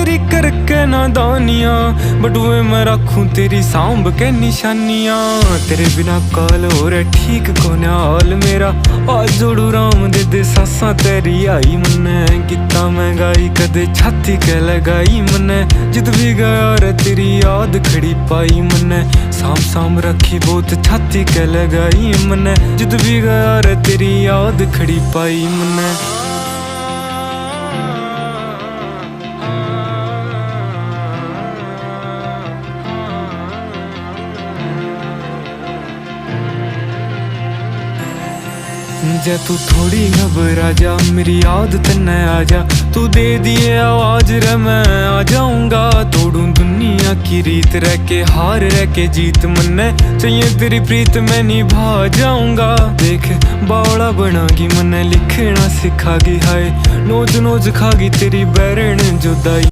तेरी करके नादानियां, बट वे मैं रखूं तेरी सांभ के निशानियां। तेरे बिना काल हो रहा ठीक कोने हाल मेरा, आज जोड़ू राम दे सासा तेरी आई मन्ने। कितना महंगाई कदे छाती के लगाई मन्ने, जित भी गया रे तेरी याद खड़ी पाई मन्ने। साम साम रखी बहुत छाती के लगाई मन्ने, जित भी गया रे तेरी याद खड़ी पाई मन्ने। जा तू थोड़ी घबरा जा, मेरी याद तन्ने आ जा। तू दे दिए आवाज रे मैं आ जाऊंगा, तोड़ू दुनिया की रीत रह के हार रह के जीत मन्ने। चाहिए तेरी प्रीत मैं निभा जाऊंगा। देख बावड़ा बनागी मन्ने, लिखना सिखागी हाय, नोच नोच खागी तेरी बैरण जुदाई।